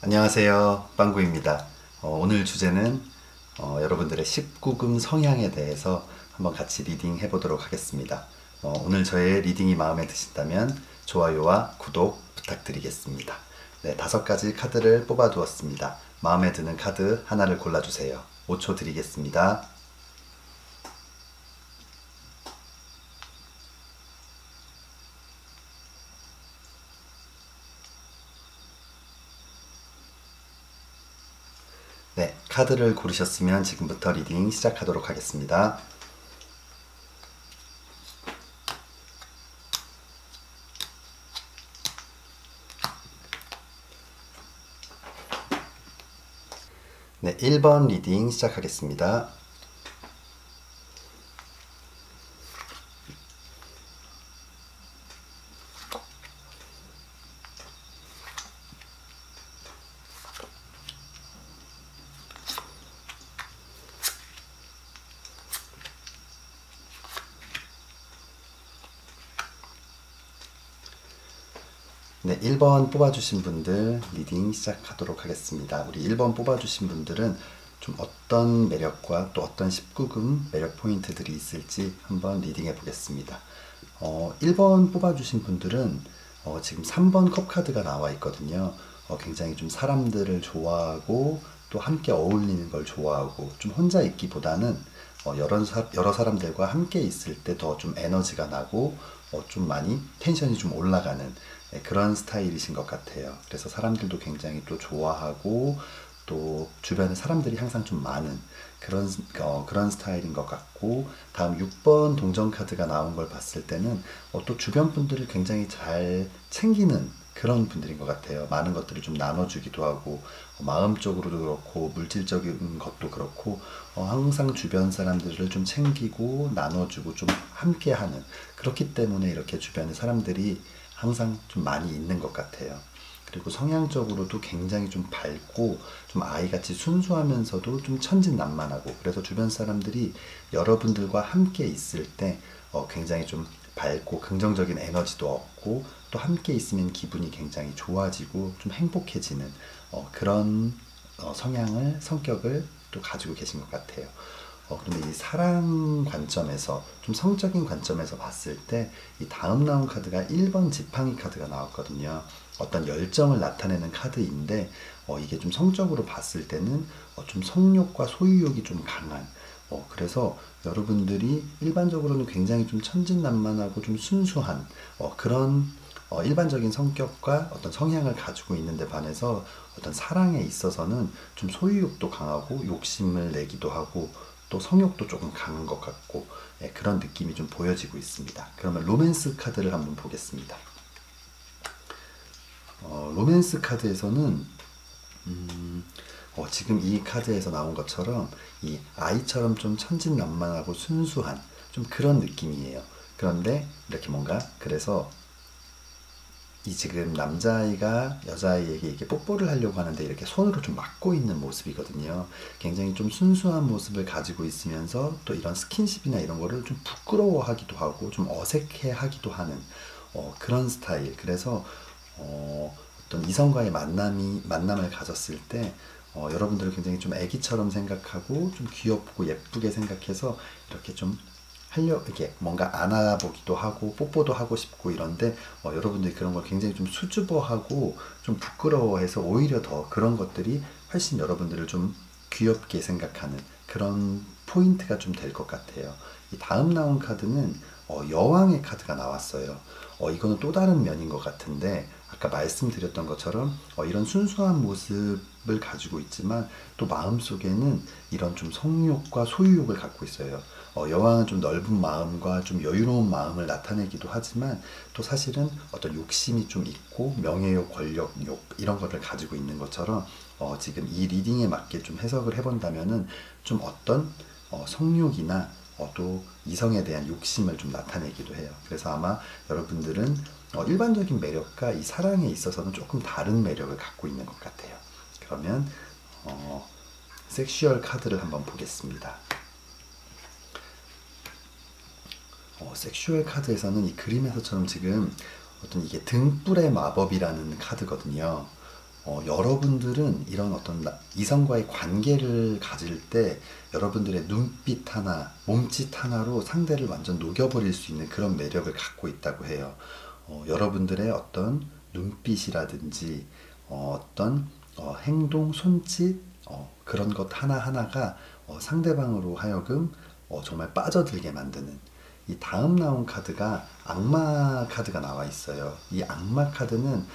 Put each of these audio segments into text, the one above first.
안녕하세요, 빵구입니다. 오늘 주제는 여러분들의 19금 성향에 대해서 한번 같이 리딩 해보도록 하겠습니다. 오늘 저의 리딩이 마음에 드신다면 좋아요와 구독 부탁드리겠습니다. 네, 5가지 카드를 뽑아 두었습니다. 마음에 드는 카드 하나를 골라주세요. 5초 드리겠습니다. 네, 카드를 고르셨으면 지금부터 리딩 시작하도록 하겠습니다. 네, 1번 리딩 시작하겠습니다. 네, 1번 뽑아주신 분들 리딩 시작하도록 하겠습니다. 우리 1번 뽑아주신 분들은 좀 어떤 매력과 또 어떤 19금 매력 포인트들이 있을지 한번 리딩해 보겠습니다. 1번 뽑아주신 분들은 지금 3번 컵 카드가 나와 있거든요. 굉장히 좀 사람들을 좋아하고 또 함께 어울리는 걸 좋아하고 좀 혼자 있기보다는 여러 사람들과 함께 있을 때 더 좀 에너지가 나고 좀 많이 텐션이 좀 올라가는 그런 스타일이신 것 같아요. 그래서 사람들도 굉장히 또 좋아하고 또 주변에 사람들이 항상 좀 많은 그런 스타일인 것 같고, 다음 6번 동전 카드가 나온 걸 봤을 때는 또 주변 분들을 굉장히 잘 챙기는 그런 분들인 것 같아요. 많은 것들을 좀 나눠주기도 하고 마음적으로도 그렇고 물질적인 것도 그렇고 항상 주변 사람들을 좀 챙기고 나눠주고 좀 함께하는, 그렇기 때문에 이렇게 주변에 사람들이 항상 좀 많이 있는 것 같아요. 그리고 성향적으로도 굉장히 좀 밝고 좀 아이같이 순수하면서도 좀 천진난만하고, 그래서 주변 사람들이 여러분들과 함께 있을 때 굉장히 좀 밝고 긍정적인 에너지도 얻고 또 함께 있으면 기분이 굉장히 좋아지고 좀 행복해지는 그런 성격을 또 가지고 계신 것 같아요. 그런데 이 사랑 관점에서 좀 성적인 관점에서 봤을 때 이 다음 나온 카드가 1번 지팡이 카드가 나왔거든요. 어떤 열정을 나타내는 카드인데 이게 좀 성적으로 봤을 때는 좀 성욕과 소유욕이 좀 강한, 그래서 여러분들이 일반적으로는 굉장히 좀 천진난만하고 좀 순수한 그런 일반적인 성격과 어떤 성향을 가지고 있는데 반해서 어떤 사랑에 있어서는 좀 소유욕도 강하고 욕심을 내기도 하고 또 성욕도 조금 강한 것 같고, 그런 느낌이 좀 보여지고 있습니다. 그러면 로맨스 카드를 한번 보겠습니다. 로맨스 카드에서는 지금 이 카드에서 나온 것처럼 이 아이처럼 좀 천진난만하고 순수한 좀 그런 느낌이에요. 그런데 이렇게 뭔가, 그래서 이 지금 남자아이가 여자아이에게 이렇게 뽀뽀를 하려고 하는데 이렇게 손으로 좀 막고 있는 모습이거든요. 굉장히 좀 순수한 모습을 가지고 있으면서 또 이런 스킨십이나 이런 거를 좀 부끄러워하기도 하고 좀 어색해하기도 하는 그런 스타일. 그래서 어떤 이성과의 만남을 가졌을 때 여러분들을 굉장히 좀 애기처럼 생각하고 좀 귀엽고 예쁘게 생각해서 이렇게 좀 이렇게 뭔가 안아보기도 하고 뽀뽀도 하고 싶고 이런데 여러분들이 그런 걸 굉장히 좀 수줍어하고 좀 부끄러워해서 오히려 더 그런 것들이 훨씬 여러분들을 좀 귀엽게 생각하는 그런 포인트가 좀 될 것 같아요. 이 다음 나온 카드는 여왕의 카드가 나왔어요. 이거는 또 다른 면인 것 같은데, 아까 말씀드렸던 것처럼 이런 순수한 모습을 가지고 있지만 또 마음속에는 이런 좀 성욕과 소유욕을 갖고 있어요. 여왕은 좀 넓은 마음과 좀 여유로운 마음을 나타내기도 하지만 또 사실은 어떤 욕심이 좀 있고 명예욕, 권력욕 이런 것을 가지고 있는 것처럼 지금 이 리딩에 맞게 좀 해석을 해본다면은 좀 어떤 성욕이나 또 이성에 대한 욕심을 좀 나타내기도 해요. 그래서 아마 여러분들은 일반적인 매력과 이 사랑에 있어서는 조금 다른 매력을 갖고 있는 것 같아요. 그러면 섹슈얼 카드를 한번 보겠습니다. 섹슈얼 카드에서는 이 그림에서처럼 지금 어떤 이게 등불의 마법이라는 카드거든요. 여러분들은 이런 어떤 이성과의 관계를 가질 때 여러분들의 눈빛 하나, 몸짓 하나로 상대를 완전 녹여버릴 수 있는 그런 매력을 갖고 있다고 해요. 여러분들의 어떤 눈빛이라든지 어떤 행동, 손짓 그런 것 하나하나가 상대방으로 하여금 정말 빠져들게 만드는, 이 다음 나온 카드가 악마 카드가 나와 있어요. 이 악마 카드는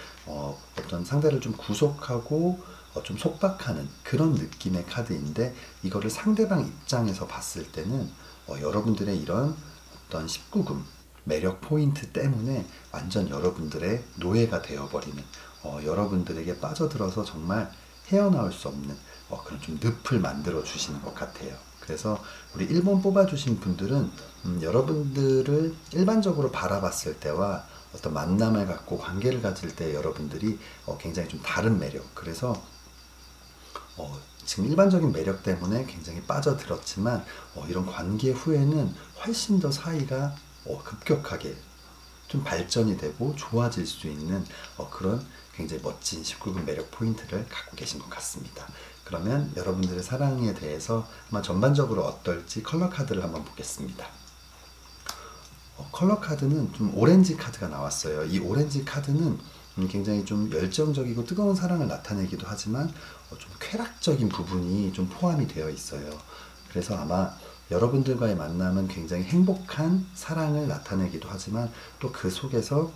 어떤 상대를 좀 구속하고 좀 속박하는 그런 느낌의 카드인데, 이거를 상대방 입장에서 봤을 때는 여러분들의 이런 어떤 19금 매력 포인트 때문에 완전 여러분들의 노예가 되어버리는, 여러분들에게 빠져들어서 정말 헤어나올 수 없는 그런 좀 늪을 만들어 주시는 것 같아요. 그래서 우리 1번 뽑아주신 분들은 여러분들을 일반적으로 바라봤을 때와 어떤 만남을 갖고 관계를 가질 때 여러분들이 굉장히 좀 다른 매력, 그래서 지금 일반적인 매력 때문에 굉장히 빠져들었지만 이런 관계 후에는 훨씬 더 사이가 급격하게 좀 발전이 되고 좋아질 수 있는 그런 굉장히 멋진 19금 매력 포인트를 갖고 계신 것 같습니다. 그러면 여러분들의 사랑에 대해서 아마 전반적으로 어떨지 컬러 카드를 한번 보겠습니다. 컬러 카드는 좀 오렌지 카드가 나왔어요. 이 오렌지 카드는 굉장히 좀 열정적이고 뜨거운 사랑을 나타내기도 하지만 좀 쾌락적인 부분이 좀 포함이 되어 있어요. 그래서 아마 여러분들과의 만남은 굉장히 행복한 사랑을 나타내기도 하지만 또 그 속에서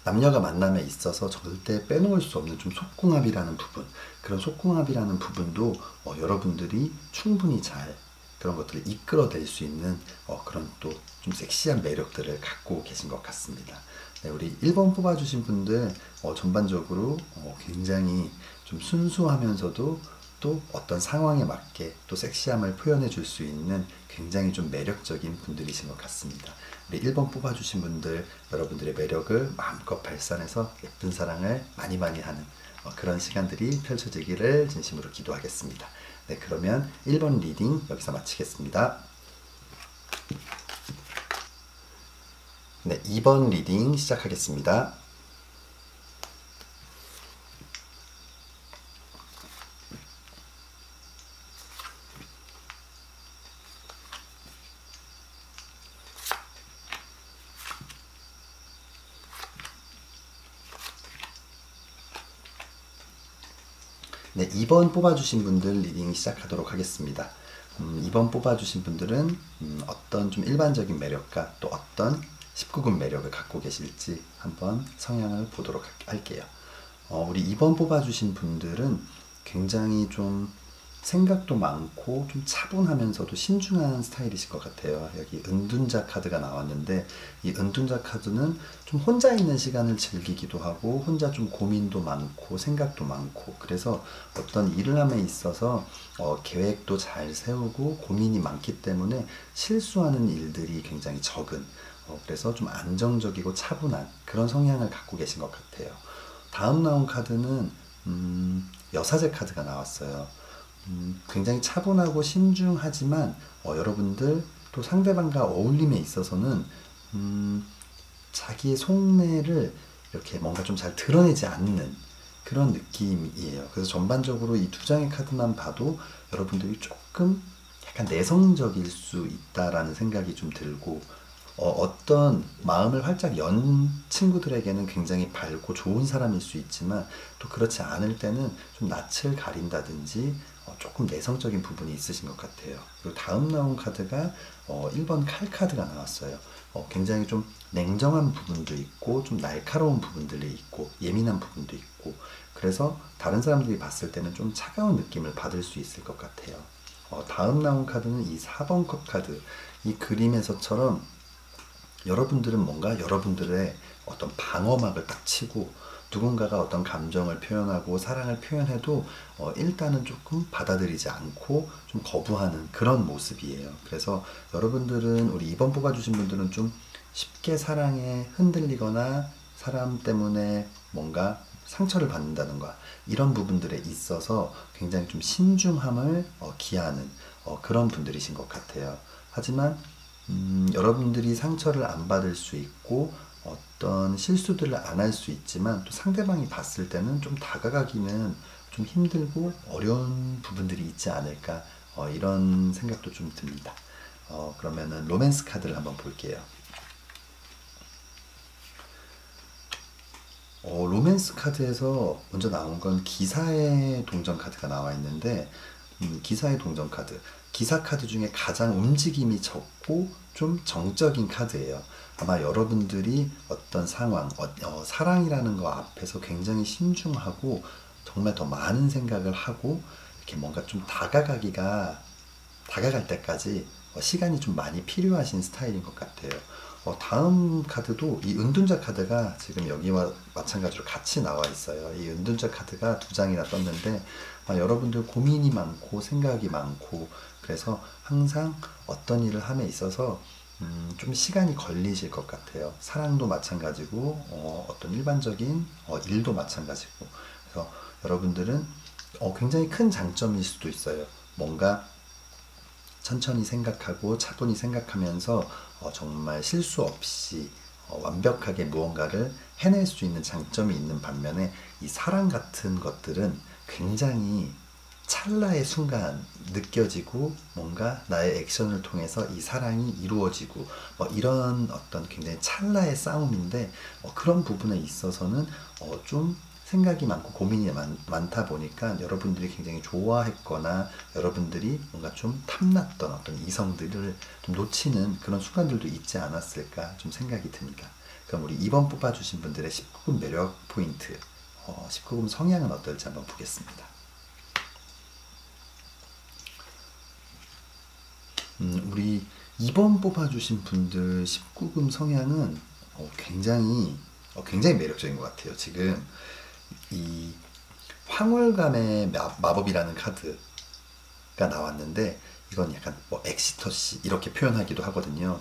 남녀가 만남에 있어서 절대 빼놓을 수 없는 좀 속궁합이라는 부분, 그런 속궁합이라는 부분도 여러분들이 충분히 잘 그런 것들을 이끌어낼 수 있는 그런 또 좀 섹시한 매력들을 갖고 계신 것 같습니다. 네, 우리 1번 뽑아주신 분들 전반적으로 굉장히 좀 순수하면서도 또 어떤 상황에 맞게 또 섹시함을 표현해 줄 수 있는 굉장히 좀 매력적인 분들이신 것 같습니다. 우리 1번 뽑아주신 분들, 여러분들의 매력을 마음껏 발산해서 예쁜 사랑을 많이 많이 하는 그런 시간들이 펼쳐지기를 진심으로 기도하겠습니다. 네, 그러면 1번 리딩 여기서 마치겠습니다. 네, 2번 리딩 시작하겠습니다. 네, 2번 뽑아주신 분들 리딩 시작하도록 하겠습니다. 2번 뽑아주신 분들은 어떤 좀 일반적인 매력과 또 어떤 19금 매력을 갖고 계실지 한번 성향을 보도록 할게요. 우리 2번 뽑아주신 분들은 굉장히 좀 생각도 많고 좀 차분하면서도 신중한 스타일이실 것 같아요. 여기 은둔자 카드가 나왔는데 이 은둔자 카드는 좀 혼자 있는 시간을 즐기기도 하고 혼자 좀 고민도 많고 생각도 많고, 그래서 어떤 일을 함에 있어서 계획도 잘 세우고 고민이 많기 때문에 실수하는 일들이 굉장히 적은, 그래서 좀 안정적이고 차분한 그런 성향을 갖고 계신 것 같아요. 다음 나온 카드는 여사제 카드가 나왔어요. 굉장히 차분하고 신중하지만 여러분들 또 상대방과 어울림에 있어서는 자기의 속내를 이렇게 뭔가 좀 잘 드러내지 않는 그런 느낌이에요. 그래서 전반적으로 이 두 장의 카드만 봐도 여러분들이 조금 약간 내성적일 수 있다라는 생각이 좀 들고, 어떤 마음을 활짝 연 친구들에게는 굉장히 밝고 좋은 사람일 수 있지만 또 그렇지 않을 때는 좀 낯을 가린다든지 조금 내성적인 부분이 있으신 것 같아요. 그리고 다음 나온 카드가 1번 칼 카드가 나왔어요. 굉장히 좀 냉정한 부분도 있고 좀 날카로운 부분들이 있고 예민한 부분도 있고, 그래서 다른 사람들이 봤을 때는 좀 차가운 느낌을 받을 수 있을 것 같아요. 다음 나온 카드는 이 4번 컵 카드. 이 그림에서처럼 여러분들은 뭔가 여러분들의 어떤 방어막을 딱 치고 누군가가 어떤 감정을 표현하고 사랑을 표현해도 일단은 조금 받아들이지 않고 좀 거부하는 그런 모습이에요. 그래서 여러분들은, 우리 2번 뽑아주신 분들은 좀 쉽게 사랑에 흔들리거나 사람 때문에 뭔가 상처를 받는다던가 이런 부분들에 있어서 굉장히 좀 신중함을 기하는 그런 분들이신 것 같아요. 하지만 여러분들이 상처를 안 받을 수 있고 어떤 실수들을 안 할 수 있지만 또 상대방이 봤을 때는 좀 다가가기는 좀 힘들고 어려운 부분들이 있지 않을까, 이런 생각도 좀 듭니다. 그러면은 로맨스 카드를 한번 볼게요. 로맨스 카드에서 먼저 나온 건 기사의 동전 카드가 나와 있는데, 기사의 동전 카드. 기사 카드 중에 가장 움직임이 적고 좀 정적인 카드예요. 아마 여러분들이 어떤 상황, 사랑이라는 거 앞에서 굉장히 신중하고 정말 더 많은 생각을 하고 이렇게 뭔가 좀 다가갈 때까지 시간이 좀 많이 필요하신 스타일인 것 같아요. 다음 카드도 이 은둔자 카드가 지금 여기와 마찬가지로 같이 나와 있어요. 이 은둔자 카드가 두 장이나 떴는데, 여러분들 고민이 많고 생각이 많고 그래서 항상 어떤 일을 함에 있어서 좀 시간이 걸리실 것 같아요. 사랑도 마찬가지고 어떤 일반적인 일도 마찬가지고. 그래서 여러분들은 굉장히 큰 장점일 수도 있어요. 뭔가 천천히 생각하고 차분히 생각하면서 정말 실수 없이 완벽하게 무언가를 해낼 수 있는 장점이 있는 반면에, 이 사랑 같은 것들은 굉장히 찰나의 순간 느껴지고 뭔가 나의 액션을 통해서 이 사랑이 이루어지고 이런 어떤 굉장히 찰나의 싸움인데, 그런 부분에 있어서는 좀 생각이 많고 고민이 많다 보니까 여러분들이 굉장히 좋아했거나 여러분들이 뭔가 좀 탐났던 어떤 이성들을 좀 놓치는 그런 순간들도 있지 않았을까 좀 생각이 듭니다. 그럼 우리 2번 뽑아주신 분들의 19금 매력 포인트, 19금 성향은 어떨지 한번 보겠습니다. 우리 2번 뽑아주신 분들 19금 성향은 굉장히 매력적인 것 같아요. 지금 이 황홀감의 마법이라는 카드가 나왔는데, 이건 약간 엑시터시 이렇게 표현하기도 하거든요.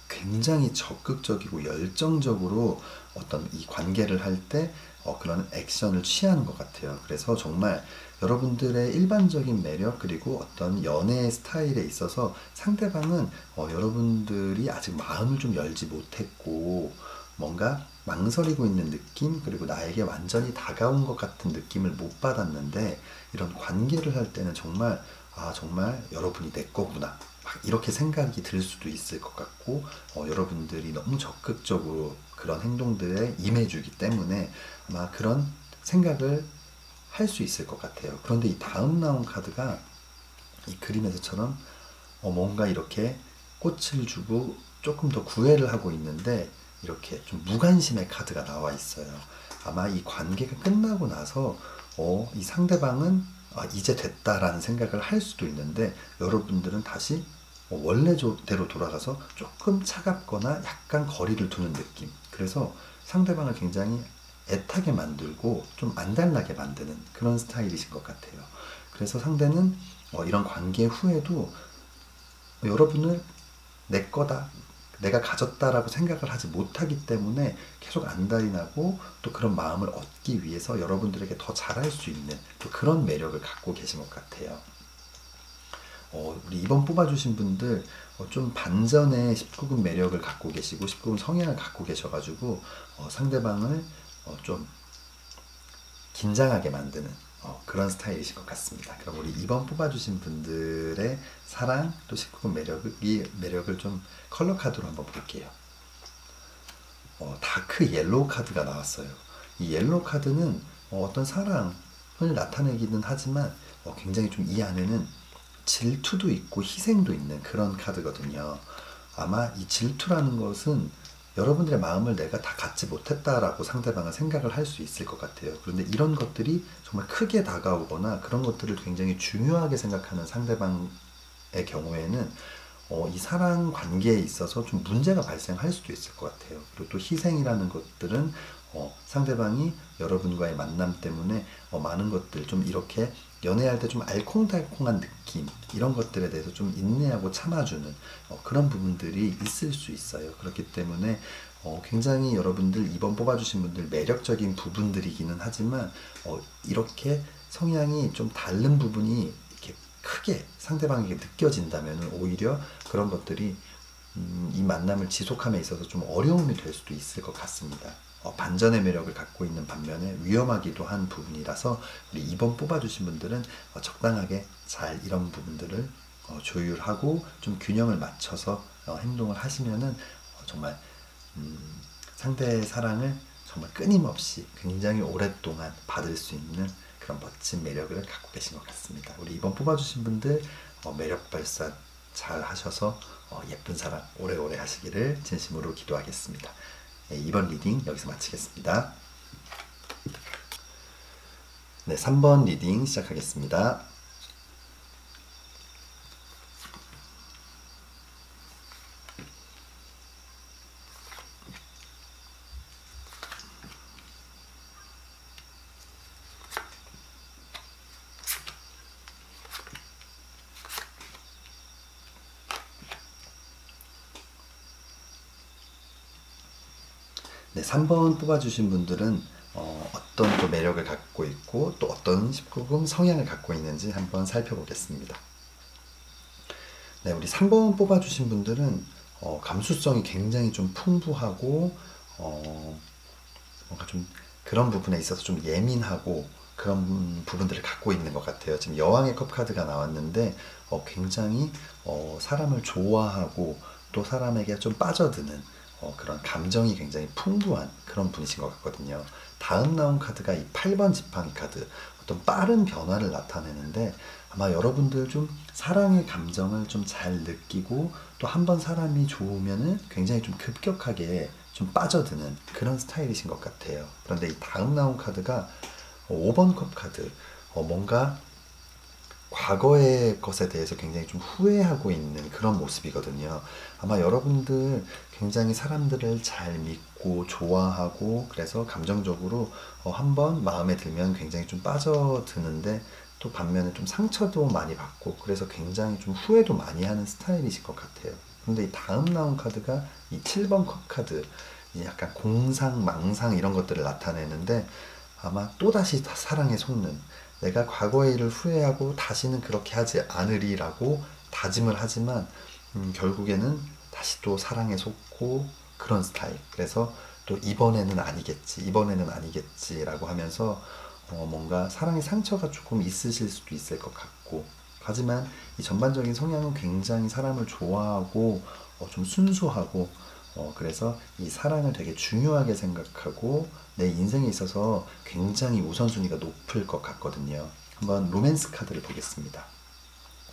굉장히 적극적이고 열정적으로 어떤 이 관계를 할 때 그런 액션을 취하는 것 같아요. 그래서 정말 여러분들의 일반적인 매력 그리고 어떤 연애 스타일에 있어서 상대방은 여러분들이 아직 마음을 좀 열지 못했고 뭔가 망설이고 있는 느낌, 그리고 나에게 완전히 다가온 것 같은 느낌을 못 받았는데, 이런 관계를 할 때는 정말 정말 여러분이 내 거구나 막 이렇게 생각이 들 수도 있을 것 같고, 여러분들이 너무 적극적으로 그런 행동들에 임해주기 때문에 아마 그런 생각을 할 수 있을 것 같아요. 그런데 이 다음 나온 카드가 이 그림에서처럼 뭔가 이렇게 꽃을 주고 조금 더 구애를 하고 있는데, 이렇게 좀 무관심의 카드가 나와 있어요. 아마 이 관계가 끝나고 나서 이 상대방은 이제 됐다라는 생각을 할 수도 있는데, 여러분들은 다시 원래대로 돌아가서 조금 차갑거나 약간 거리를 두는 느낌. 그래서 상대방을 굉장히 애타게 만들고 좀 안달나게 만드는 그런 스타일이신 것 같아요. 그래서 상대는 이런 관계 후에도 여러분을 내 거다, 내가 가졌다라고 생각을 하지 못하기 때문에 계속 안달이 나고, 또 그런 마음을 얻기 위해서 여러분들에게 더 잘할 수 있는 또 그런 매력을 갖고 계신 것 같아요. 우리 2번 뽑아주신 분들 좀 반전의 19금 매력을 갖고 계시고 19금 성향을 갖고 계셔가지고 상대방을 좀 긴장하게 만드는 그런 스타일이신 것 같습니다. 그럼 우리 2번 뽑아주신 분들의 사랑 또 19금 매력을 좀 컬러 카드로 한번 볼게요. 다크 옐로우 카드가 나왔어요. 이 옐로우 카드는 어떤 사랑을 나타내기는 하지만 굉장히 좀 이 안에는 질투도 있고 희생도 있는 그런 카드거든요. 아마 이 질투라는 것은 여러분들의 마음을 내가 다 갖지 못했다라고 상대방은 생각을 할 수 있을 것 같아요. 그런데 이런 것들이 정말 크게 다가오거나 그런 것들을 굉장히 중요하게 생각하는 상대방의 경우에는 이 사랑 관계에 있어서 좀 문제가 발생할 수도 있을 것 같아요. 그리고 또 희생이라는 것들은 상대방이 여러분과의 만남 때문에 많은 것들 좀 이렇게 연애할 때 좀 알콩달콩한 느낌, 이런 것들에 대해서 좀 인내하고 참아주는 그런 부분들이 있을 수 있어요. 그렇기 때문에 굉장히 여러분들 2번 뽑아주신 분들 매력적인 부분들이기는 하지만 이렇게 성향이 좀 다른 부분이 이렇게 크게 상대방에게 느껴진다면 오히려 그런 것들이 이 만남을 지속함에 있어서 좀 어려움이 될 수도 있을 것 같습니다. 반전의 매력을 갖고 있는 반면에 위험하기도 한 부분이라서 우리 2번 뽑아주신 분들은 적당하게 잘 이런 부분들을 조율하고 좀 균형을 맞춰서 행동을 하시면은 정말 상대의 사랑을 정말 끊임없이 굉장히 오랫동안 받을 수 있는 그런 멋진 매력을 갖고 계신 것 같습니다. 우리 2번 뽑아주신 분들 매력 발산 잘 하셔서 예쁜 사랑 오래오래 하시기를 진심으로 기도하겠습니다. 네, 2번 리딩 여기서 마치겠습니다. 네, 3번 리딩 시작하겠습니다. 네, 3번 뽑아주신 분들은 어떤 또 매력을 갖고 있고 또 어떤 19금 성향을 갖고 있는지 한번 살펴보겠습니다. 네, 우리 3번 뽑아주신 분들은 감수성이 굉장히 좀 풍부하고 뭔가 좀 그런 부분에 있어서 좀 예민하고 그런 부분들을 갖고 있는 것 같아요. 지금 여왕의 컵 카드가 나왔는데 굉장히 사람을 좋아하고 또 사람에게 좀 빠져드는 그런 감정이 굉장히 풍부한 그런 분이신 것 같거든요. 다음 나온 카드가 이 8번 지팡이 카드, 어떤 빠른 변화를 나타내는데 아마 여러분들 좀 사랑의 감정을 좀 잘 느끼고 또 한 번 사람이 좋으면은 굉장히 좀 급격하게 좀 빠져드는 그런 스타일이신 것 같아요. 그런데 이 다음 나온 카드가 5번 컵 카드, 뭔가 과거의 것에 대해서 굉장히 좀 후회하고 있는 그런 모습이거든요. 아마 여러분들 굉장히 사람들을 잘 믿고 좋아하고 그래서 감정적으로 한번 마음에 들면 굉장히 좀 빠져드는데 또 반면에 좀 상처도 많이 받고 그래서 굉장히 좀 후회도 많이 하는 스타일이실 것 같아요. 근데 이 다음 나온 카드가 이 7번 컵 카드, 약간 공상, 망상 이런 것들을 나타내는데 아마 또다시 사랑에 속는, 내가 과거의 일을 후회하고 다시는 그렇게 하지 않으리라고 다짐을 하지만 결국에는 다시 또 사랑에 속고 그런 스타일. 그래서 또 이번에는 아니겠지, 이번에는 아니겠지라고 하면서 뭔가 사랑의 상처가 조금 있으실 수도 있을 것 같고, 하지만 이 전반적인 성향은 굉장히 사람을 좋아하고 좀 순수하고 그래서 이 사랑을 되게 중요하게 생각하고 내 인생에 있어서 굉장히 우선순위가 높을 것 같거든요. 한번 로맨스 카드를 보겠습니다.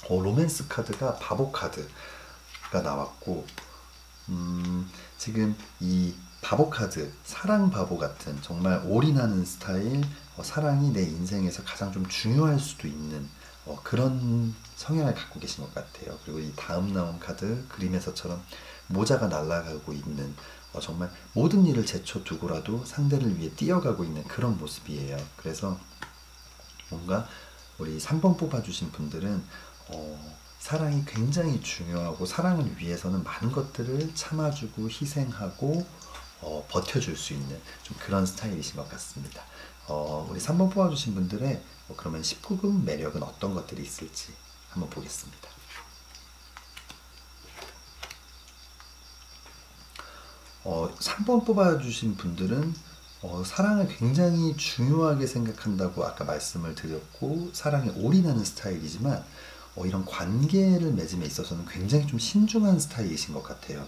로맨스 카드가 바보 카드가 나왔고 지금 이 바보 카드, 사랑 바보 같은 정말 올인하는 스타일, 사랑이 내 인생에서 가장 좀 중요할 수도 있는 그런 성향을 갖고 계신 것 같아요. 그리고 이 다음 나온 카드 그림에서처럼 모자가 날아가고 있는 정말 모든 일을 제쳐두고라도 상대를 위해 뛰어가고 있는 그런 모습이에요. 그래서 뭔가 우리 3번 뽑아주신 분들은 사랑이 굉장히 중요하고 사랑을 위해서는 많은 것들을 참아주고 희생하고 버텨줄 수 있는 좀 그런 스타일이신 것 같습니다. 우리 3번 뽑아주신 분들의 그러면 19금 매력은 어떤 것들이 있을지 한번 보겠습니다. 3번 뽑아주신 분들은 사랑을 굉장히 중요하게 생각한다고 아까 말씀을 드렸고 사랑에 올인하는 스타일이지만 이런 관계를 맺음에 있어서는 굉장히 좀 신중한 스타일이신 것 같아요.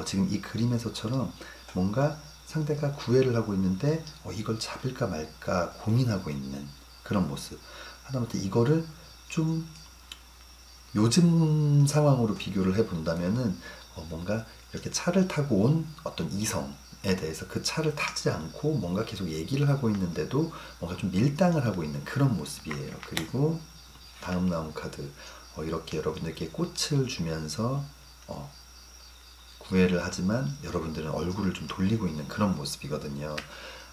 지금 이 그림에서처럼 뭔가 상대가 구애를 하고 있는데 이걸 잡을까 말까 고민하고 있는 그런 모습. 하다못해 이거를 좀 요즘 상황으로 비교를 해본다면은 뭔가 이렇게 차를 타고 온 어떤 이성에 대해서 그 차를 타지 않고 뭔가 계속 얘기를 하고 있는데도 뭔가 좀 밀당을 하고 있는 그런 모습이에요. 그리고 다음 나온 카드 이렇게 여러분들께 꽃을 주면서 구애를 하지만 여러분들은 얼굴을 좀 돌리고 있는 그런 모습이거든요.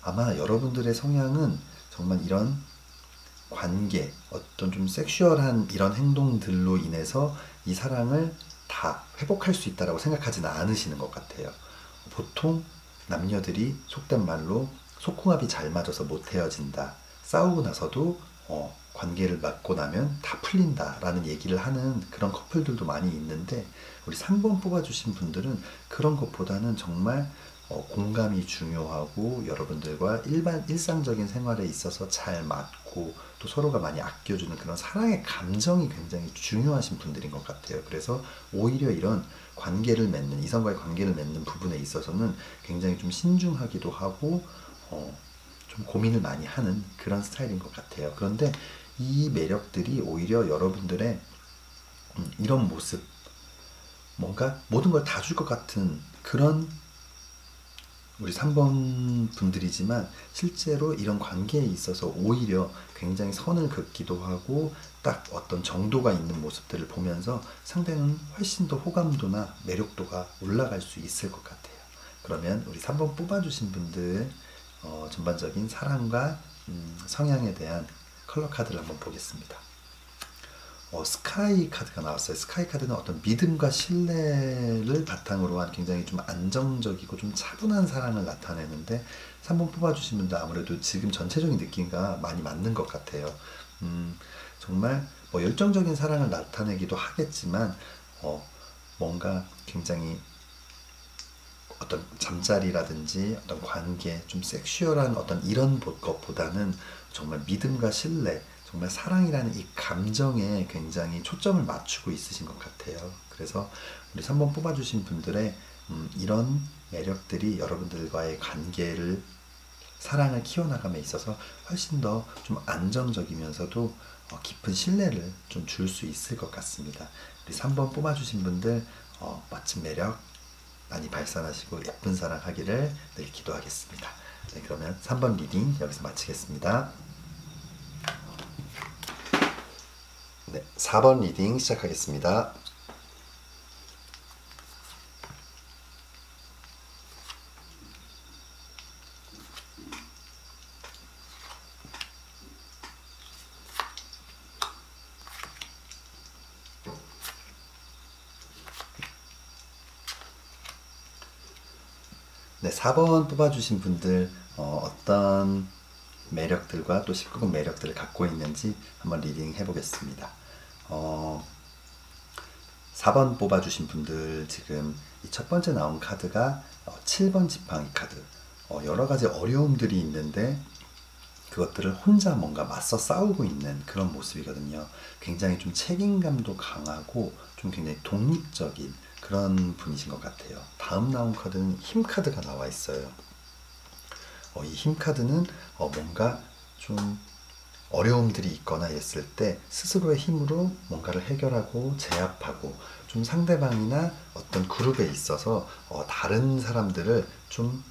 아마 여러분들의 성향은 정말 이런 관계, 어떤 좀 섹슈얼한 이런 행동들로 인해서 이 사랑을 다 회복할 수 있다라고 생각하지는 않으시는 것 같아요. 보통 남녀들이 속된 말로 속궁합이 잘 맞아서 못 헤어진다. 싸우고 나서도 관계를 맺고 나면 다 풀린다라는 얘기를 하는 그런 커플들도 많이 있는데, 우리 3번 뽑아주신 분들은 그런 것보다는 정말 공감이 중요하고 여러분들과 일상적인 생활에 있어서 잘 맞고 또 서로가 많이 아껴주는 그런 사랑의 감정이 굉장히 중요하신 분들인 것 같아요. 그래서 오히려 이런 관계를 맺는, 이성과의 관계를 맺는 부분에 있어서는 굉장히 좀 신중하기도 하고 좀 고민을 많이 하는 그런 스타일인 것 같아요. 그런데 이 매력들이 오히려 여러분들의 이런 모습, 뭔가 모든 걸 다 줄 것 같은 그런 우리 3번 분들이지만, 실제로 이런 관계에 있어서 오히려 굉장히 선을 긋기도 하고 딱 어떤 정도가 있는 모습들을 보면서 상대는 훨씬 더 호감도나 매력도가 올라갈 수 있을 것 같아요. 그러면 우리 3번 뽑아주신 분들 전반적인 사랑과 성향에 대한 컬러 카드를 한번 보겠습니다. 스카이 카드가 나왔어요. 스카이 카드는 어떤 믿음과 신뢰를 바탕으로 한 굉장히 좀 안정적이고 좀 차분한 사랑을 나타내는데, 3번 뽑아주신 분들 아무래도 지금 전체적인 느낌과 많이 맞는 것 같아요. 정말 열정적인 사랑을 나타내기도 하겠지만 뭔가 굉장히 어떤 잠자리라든지 어떤 관계, 좀 섹슈얼한 어떤 이런 것보다는 정말 믿음과 신뢰, 정말 사랑이라는 이 감정에 굉장히 초점을 맞추고 있으신 것 같아요. 그래서 우리 3번 뽑아주신 분들의 이런 매력들이 여러분들과의 관계를, 사랑을 키워나감에 있어서 훨씬 더 좀 안정적이면서도 깊은 신뢰를 좀 줄 수 있을 것 같습니다. 우리 3번 뽑아주신 분들 멋진 매력 많이 발산하시고 예쁜 사랑 하기를 늘 기도하겠습니다. 네, 그러면 3번 리딩 여기서 마치겠습니다. 네, 4번 리딩 시작하겠습니다. 네, 4번 뽑아주신 분들 어떤 매력들과 또 19금 매력들을 갖고 있는지 한번 리딩 해보겠습니다. 4번 뽑아주신 분들, 지금 이 첫 번째 나온 카드가 7번 지팡이 카드. 여러 가지 어려움들이 있는데 그것들을 혼자 뭔가 맞서 싸우고 있는 그런 모습이거든요. 굉장히 좀 책임감도 강하고 좀 굉장히 독립적인 그런 분이신 것 같아요. 다음 나온 카드는 힘 카드가 나와 있어요. 이 힘 카드는 뭔가 좀 어려움들이 있거나 했을 때 스스로의 힘으로 뭔가를 해결하고 제압하고, 좀 상대방이나 어떤 그룹에 있어서 다른 사람들을 좀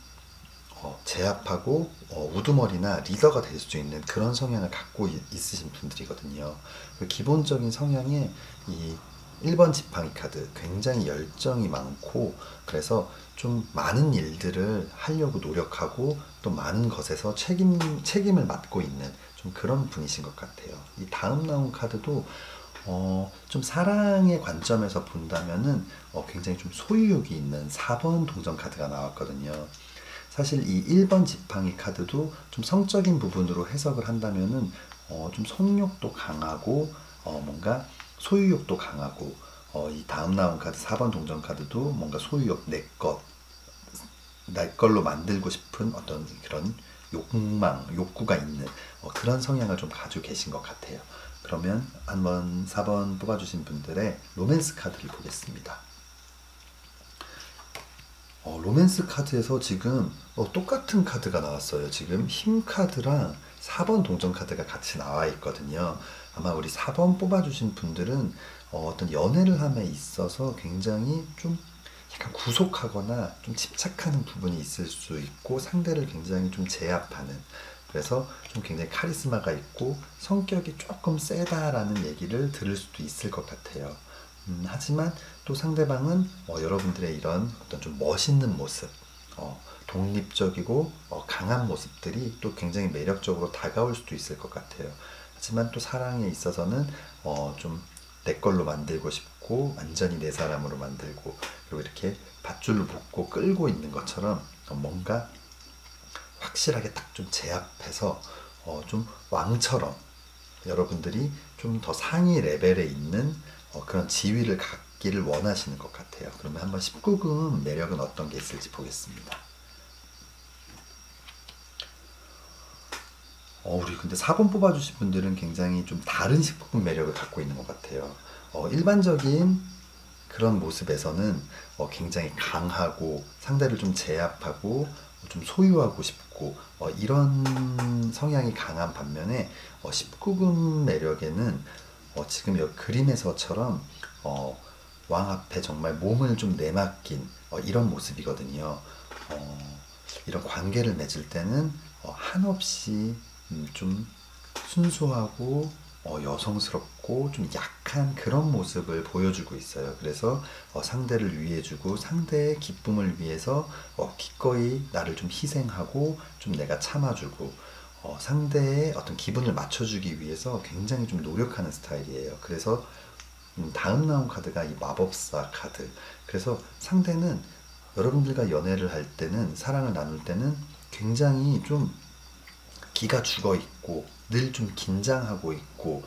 제압하고 우두머리나 리더가 될 수 있는 그런 성향을 갖고 있으신 분들이거든요. 기본적인 성향에 이 1번 지팡이 카드, 굉장히 열정이 많고, 그래서 좀 많은 일들을 하려고 노력하고 또 많은 것에서 책임을 맡고 있는 좀 그런 분이신 것 같아요. 이 다음 나온 카드도 좀 사랑의 관점에서 본다면은 굉장히 좀 소유욕이 있는 4번 동전 카드가 나왔거든요. 사실 이 1번 지팡이 카드도 좀 성적인 부분으로 해석을 한다면은 좀 성욕도 강하고 뭔가 소유욕도 강하고, 이 다음 나온 카드 4번 동전 카드도 뭔가 소유욕, 내 걸로 만들고 싶은 어떤 그런 욕구가 있는 그런 성향을 좀 가지고 계신 것 같아요. 그러면 한번 4번 뽑아주신 분들의 로맨스 카드를 보겠습니다. 로맨스 카드에서 지금 똑같은 카드가 나왔어요. 지금 힘 카드랑 4번 동전 카드가 같이 나와 있거든요. 아마 우리 4번 뽑아주신 분들은 어떤 연애를 함에 있어서 굉장히 좀 약간 구속하거나 좀 집착하는 부분이 있을 수 있고, 상대를 굉장히 좀 제압하는, 그래서 좀 굉장히 카리스마가 있고 성격이 조금 세다라는 얘기를 들을 수도 있을 것 같아요. 하지만 또 상대방은 여러분들의 이런 어떤 좀 멋있는 모습, 독립적이고 강한 모습들이 또 굉장히 매력적으로 다가올 수도 있을 것 같아요. 하지만 또 사랑에 있어서는 좀 내 걸로 만들고 싶고 완전히 내 사람으로 만들고, 그리고 이렇게 밧줄로 묶고 끌고 있는 것처럼 뭔가 확실하게 딱 좀 제압해서 좀 왕처럼 여러분들이 좀 더 상위 레벨에 있는 그런 지위를 갖기를 원하시는 것 같아요. 그러면 한번 19금 매력은 어떤 게 있을지 보겠습니다. 우리 근데 4번 뽑아주신 분들은 굉장히 좀 다른 19금 매력을 갖고 있는 것 같아요. 일반적인 그런 모습에서는 굉장히 강하고 상대를 좀 제압하고 좀 소유하고 싶고 이런 성향이 강한 반면에 19금 매력에는 지금 이 그림에서처럼 왕 앞에 정말 몸을 좀 내맡긴 이런 모습이거든요. 이런 관계를 맺을 때는 한없이 좀 순수하고 여성스럽고 좀 약한 그런 모습을 보여주고 있어요. 그래서 상대를 위해주고 상대의 기쁨을 위해서 기꺼이 나를 좀 희생하고 좀 내가 참아주고 상대의 어떤 기분을 맞춰주기 위해서 굉장히 좀 노력하는 스타일이에요. 그래서 다음 나온 카드가 이 마법사 카드. 그래서 상대는 여러분들과 연애를 할 때는 사랑을 나눌 때는 굉장히 좀 기가 죽어 있고 늘 좀 긴장하고 있고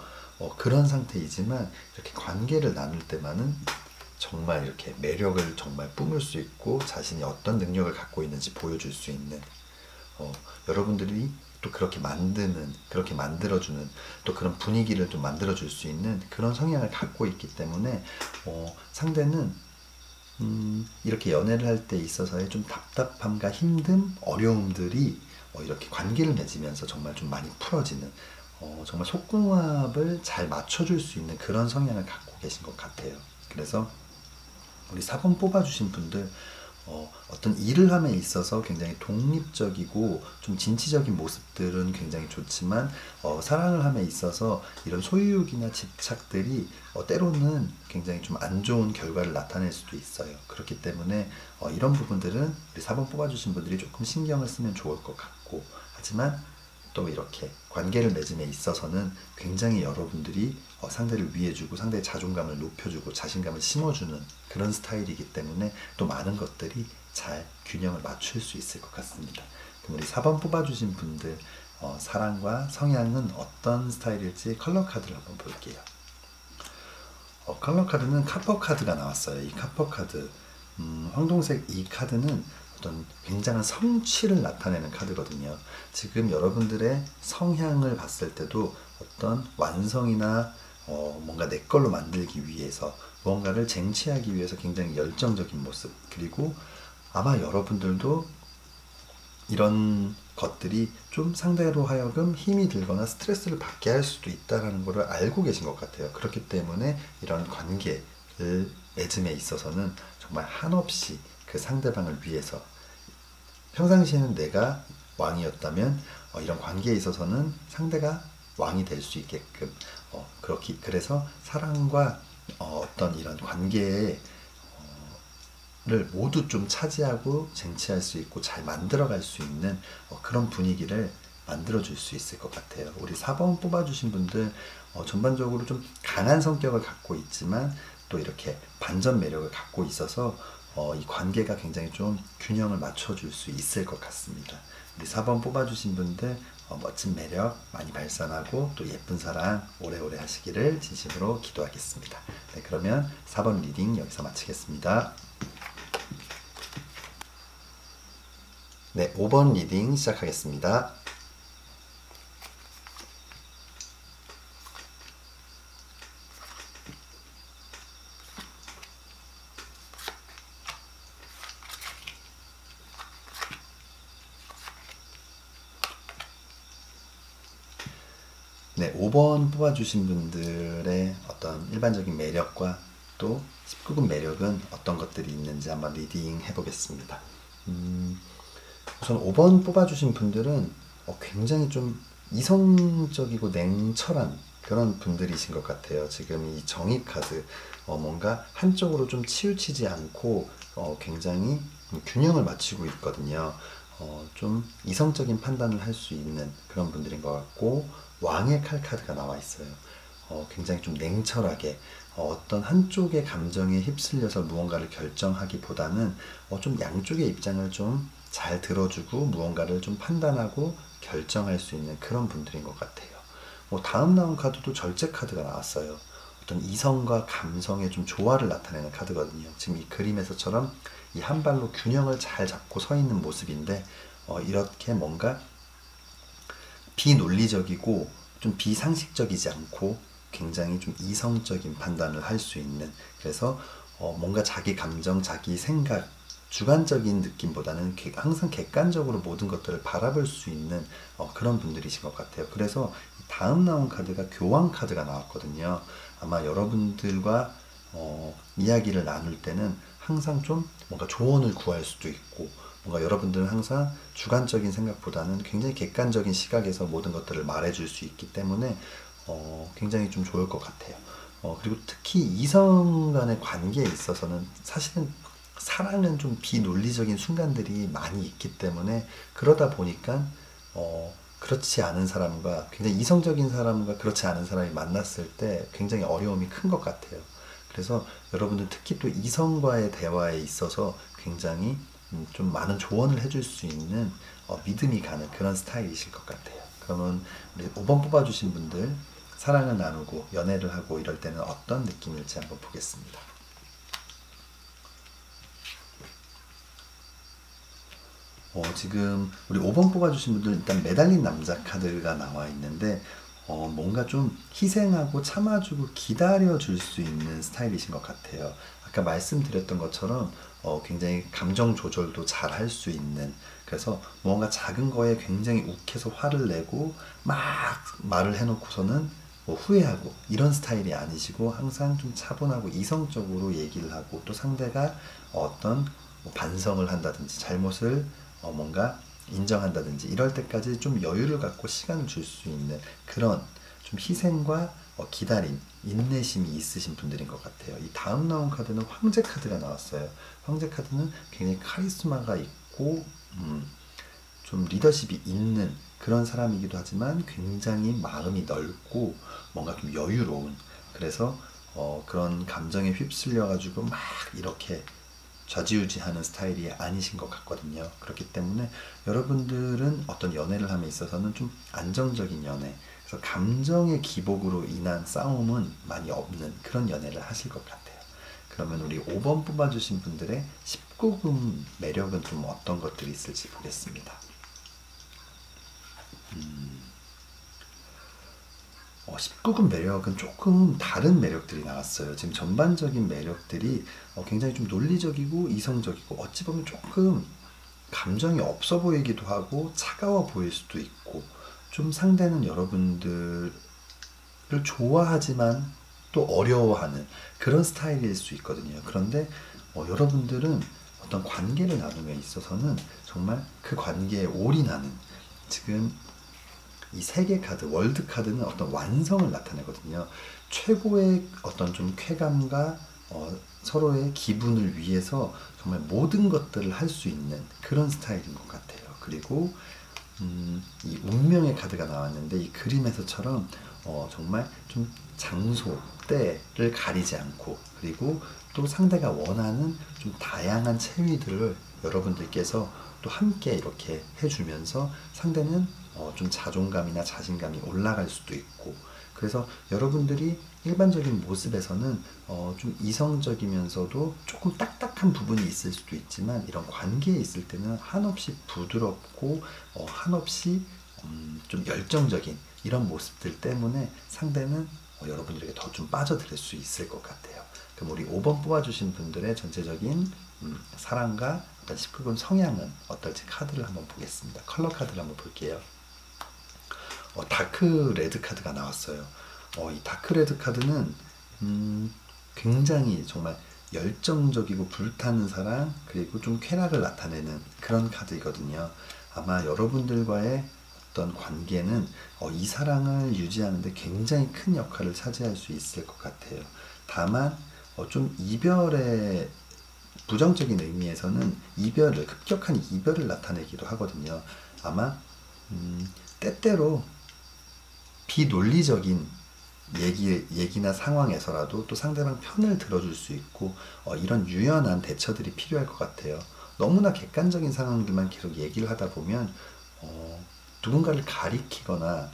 그런 상태이지만 이렇게 관계를 나눌 때만은 정말 이렇게 매력을 정말 뿜을 수 있고 자신이 어떤 능력을 갖고 있는지 보여줄 수 있는 여러분들이 또 그렇게 만드는 그렇게 만들어주는 또 그런 분위기를 좀 만들어줄 수 있는 그런 성향을 갖고 있기 때문에 상대는 이렇게 연애를 할 때 있어서의 좀 답답함과 힘듦, 어려움들이 이렇게 관계를 맺으면서 정말 좀 많이 풀어지는 정말 속궁합을 잘 맞춰줄 수 있는 그런 성향을 갖고 계신 것 같아요. 그래서 우리 4번 뽑아주신 분들 어떤 일을 함에 있어서 굉장히 독립적이고 좀 진취적인 모습들은 굉장히 좋지만 사랑을 함에 있어서 이런 소유욕이나 집착들이 때로는 굉장히 좀 안 좋은 결과를 나타낼 수도 있어요. 그렇기 때문에 이런 부분들은 우리 4번 뽑아주신 분들이 조금 신경을 쓰면 좋을 것 같고 하지만 또 이렇게 관계를 맺음에 있어서는 굉장히 여러분들이 상대를 위해주고 상대의 자존감을 높여주고 자신감을 심어주는 그런 스타일이기 때문에 또 많은 것들이 잘 균형을 맞출 수 있을 것 같습니다. 그럼 우리 4번 뽑아주신 분들 사랑과 성향은 어떤 스타일일지 컬러 카드를 한번 볼게요. 컬러 카드는 카퍼 카드가 나왔어요. 이 카퍼 카드 황동색 이 카드는 어떤 굉장한 성취를 나타내는 카드거든요. 지금 여러분들의 성향을 봤을 때도 어떤 완성이나 뭔가 내 걸로 만들기 위해서 무언가를 쟁취하기 위해서 굉장히 열정적인 모습, 그리고 아마 여러분들도 이런 것들이 좀 상대로 하여금 힘이 들거나 스트레스를 받게 할 수도 있다는 것을 알고 계신 것 같아요. 그렇기 때문에 이런 관계를 맺음에 있어서는 정말 한없이 그 상대방을 위해서 평상시에는 내가 왕이었다면 이런 관계에 있어서는 상대가 왕이 될 수 있게끔 그래서 사랑과 어떤 이런 관계에 를 모두 좀 차지하고 쟁취할 수 있고 잘 만들어갈 수 있는 그런 분위기를 만들어줄 수 있을 것 같아요. 우리 4번 뽑아주신 분들 전반적으로 좀 강한 성격을 갖고 있지만 또 이렇게 반전 매력을 갖고 있어서 이 관계가 굉장히 좀 균형을 맞춰줄 수 있을 것 같습니다. 우리 4번 뽑아주신 분들 멋진 매력 많이 발산하고 또 예쁜 사랑 오래오래 하시기를 진심으로 기도하겠습니다. 네, 그러면 4번 리딩 여기서 마치겠습니다. 네, 5번 리딩 시작하겠습니다. 네, 5번 뽑아주신 분들의 어떤 일반적인 매력과 또 19금 매력은 어떤 것들이 있는지 한번 리딩 해보겠습니다. 우선 5번 뽑아주신 분들은 굉장히 좀 이성적이고 냉철한 그런 분들이신 것 같아요. 지금 이 정의 카드 뭔가 한쪽으로 좀 치우치지 않고 굉장히 균형을 맞추고 있거든요. 좀 이성적인 판단을 할 수 있는 그런 분들인 것 같고 왕의 칼 카드가 나와 있어요. 굉장히 좀 냉철하게 어떤 한쪽의 감정에 휩쓸려서 무언가를 결정하기보다는 좀 양쪽의 입장을 좀 잘 들어주고 무언가를 좀 판단하고 결정할 수 있는 그런 분들인 것 같아요. 다음 나온 카드도 절제 카드가 나왔어요. 어떤 이성과 감성의 좀 조화를 나타내는 카드거든요. 지금 이 그림에서처럼 이 한 발로 균형을 잘 잡고 서 있는 모습인데 이렇게 뭔가 비논리적이고 좀 비상식적이지 않고 굉장히 좀 이성적인 판단을 할 수 있는, 그래서 뭔가 자기 감정, 자기 생각, 주관적인 느낌보다는 항상 객관적으로 모든 것들을 바라볼 수 있는 그런 분들이신 것 같아요. 그래서 다음 나온 카드가 교황 카드가 나왔거든요. 아마 여러분들과 이야기를 나눌 때는 항상 좀 뭔가 조언을 구할 수도 있고, 뭔가 여러분들은 항상 주관적인 생각보다는 굉장히 객관적인 시각에서 모든 것들을 말해줄 수 있기 때문에 굉장히 좀 좋을 것 같아요. 그리고 특히 이성 간의 관계에 있어서는 사실은 사랑은 좀 비논리적인 순간들이 많이 있기 때문에, 그러다 보니까 그렇지 않은 사람과 굉장히 이성적인 사람과 그렇지 않은 사람이 만났을 때 굉장히 어려움이 큰 것 같아요. 그래서 여러분들 특히 또 이성과의 대화에 있어서 굉장히 좀 많은 조언을 해줄 수 있는 믿음이 가는 그런 스타일이실 것 같아요. 그러면 우리 5번 뽑아주신 분들, 사랑을 나누고 연애를 하고 이럴 때는 어떤 느낌일지 한번 보겠습니다. 지금 우리 5번 뽑아주신 분들 일단 매달린 남자 카드가 나와 있는데 뭔가 좀 희생하고 참아주고 기다려줄 수 있는 스타일이신 것 같아요. 아까 말씀드렸던 것처럼 굉장히 감정 조절도 잘 할 수 있는, 그래서 뭔가 작은 거에 굉장히 욱해서 화를 내고 막 말을 해놓고서는 후회하고 이런 스타일이 아니시고, 항상 좀 차분하고 이성적으로 얘기를 하고, 또 상대가 어떤 반성을 한다든지 잘못을 뭔가 인정한다든지 이럴 때까지 좀 여유를 갖고 시간을 줄 수 있는 그런 좀 희생과 기다림, 인내심이 있으신 분들인 것 같아요. 이 다음 나온 카드는 황제 카드가 나왔어요. 황제 카드는 굉장히 카리스마가 있고 좀 리더십이 있는 그런 사람이기도 하지만 굉장히 마음이 넓고 뭔가 좀 여유로운, 그래서 그런 감정에 휩쓸려 가지고 막 이렇게 좌지우지하는 스타일이 아니신 것 같거든요. 그렇기 때문에 여러분들은 어떤 연애를 함에 있어서는 좀 안정적인 연애, 그래서 감정의 기복으로 인한 싸움은 많이 없는 그런 연애를 하실 것 같아요. 그러면 우리 5번 뽑아주신 분들의 19금 매력은 좀 어떤 것들이 있을지 보겠습니다. 19금 매력은 조금 다른 매력들이 나왔어요. 지금 전반적인 매력들이 굉장히 좀 논리적이고 이성적이고, 어찌 보면 조금 감정이 없어 보이기도 하고 차가워 보일 수도 있고, 좀 상대는 여러분들을 좋아하지만 또 어려워하는 그런 스타일일 수 있거든요. 그런데 여러분들은 어떤 관계를 나눔에 있어서는 정말 그 관계에 올인하는, 지금 이 세계 카드, 월드 카드는 어떤 완성을 나타내거든요. 최고의 어떤 좀 쾌감과 서로의 기분을 위해서 정말 모든 것들을 할 수 있는 그런 스타일인 것 같아요. 그리고 이 운명의 카드가 나왔는데, 이 그림에서처럼 정말 좀 장소, 때를 가리지 않고, 그리고 또 상대가 원하는 좀 다양한 체위들을 여러분들께서 또 함께 이렇게 해주면서 상대는 좀 자존감이나 자신감이 올라갈 수도 있고, 그래서 여러분들이 일반적인 모습에서는 좀 이성적이면서도 조금 딱딱한 부분이 있을 수도 있지만, 이런 관계에 있을 때는 한없이 부드럽고 한없이 좀 열정적인 이런 모습들 때문에 상대는 여러분들에게 더 좀 빠져들 수 있을 것 같아요. 그럼 우리 5번 뽑아주신 분들의 전체적인 사랑과 어떤 19금 성향은 어떨지 카드를 한번 보겠습니다. 컬러 카드를 한번 볼게요. 다크 레드 카드가 나왔어요. 이 다크 레드 카드는 굉장히 정말 열정적이고 불타는 사랑, 그리고 좀 쾌락을 나타내는 그런 카드이거든요. 아마 여러분들과의 어떤 관계는 이 사랑을 유지하는데 굉장히 큰 역할을 차지할 수 있을 것 같아요. 다만 좀 이별의 부정적인 의미에서는 이별을, 급격한 이별을 나타내기도 하거든요. 아마 때때로 비논리적인 얘기나 상황에서라도 또 상대방 편을 들어줄 수 있고 이런 유연한 대처들이 필요할 것 같아요. 너무나 객관적인 상황들만 계속 얘기를 하다 보면 누군가를 가리키거나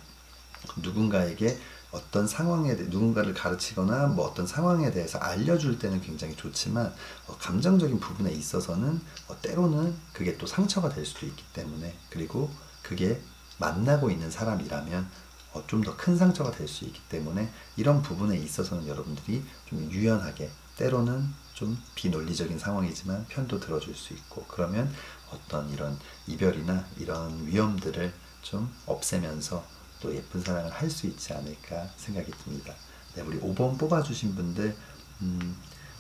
누군가에게 어떤 상황에 대해 누군가를 가르치거나 뭐 어떤 상황에 대해서 알려줄 때는 굉장히 좋지만 감정적인 부분에 있어서는 때로는 그게 또 상처가 될 수도 있기 때문에, 그리고 그게 만나고 있는 사람이라면 좀 더 큰 상처가 될 수 있기 때문에 이런 부분에 있어서는 여러분들이 좀 유연하게, 때로는 좀 비논리적인 상황이지만 편도 들어줄 수 있고, 그러면 어떤 이런 이별이나 이런 위험들을 좀 없애면서 또 예쁜 사랑을 할 수 있지 않을까 생각이 듭니다. 네, 우리 5번 뽑아주신 분들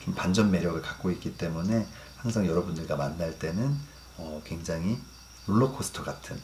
좀 반전 매력을 갖고 있기 때문에 항상 여러분들과 만날 때는 굉장히 롤러코스터 같은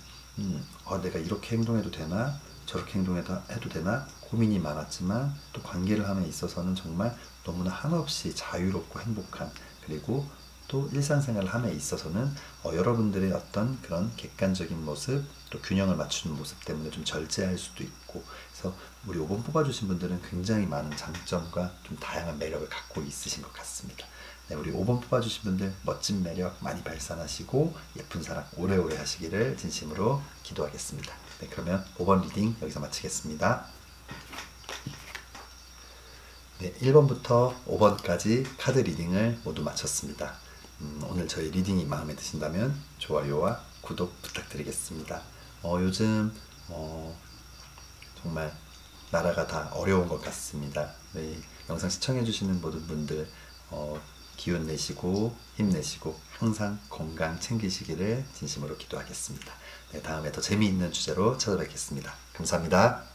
내가 이렇게 행동해도 되나 저렇게 행동해도 되나 고민이 많았지만, 또 관계를 함에 있어서는 정말 너무나 한없이 자유롭고 행복한, 그리고 또 일상생활을 함에 있어서는 여러분들의 어떤 그런 객관적인 모습, 또 균형을 맞추는 모습 때문에 좀 절제할 수도 있고, 그래서 우리 5번 뽑아주신 분들은 굉장히 많은 장점과 좀 다양한 매력을 갖고 있으신 것 같습니다. 네, 우리 5번 뽑아주신 분들 멋진 매력 많이 발산하시고 예쁜 사랑 오래오래 하시기를 진심으로 기도하겠습니다. 네, 그러면 5번 리딩 여기서 마치겠습니다. 네, 1번부터 5번까지 카드 리딩을 모두 마쳤습니다. 오늘 저희 리딩이 마음에 드신다면 좋아요와 구독 부탁드리겠습니다. 요즘 정말 나라가 다 어려운 것 같습니다. 네, 영상 시청해주시는 모든 분들 기운 내시고 힘내시고 항상 건강 챙기시기를 진심으로 기도하겠습니다. 네, 다음에 더 재미있는 주제로 찾아뵙겠습니다. 감사합니다.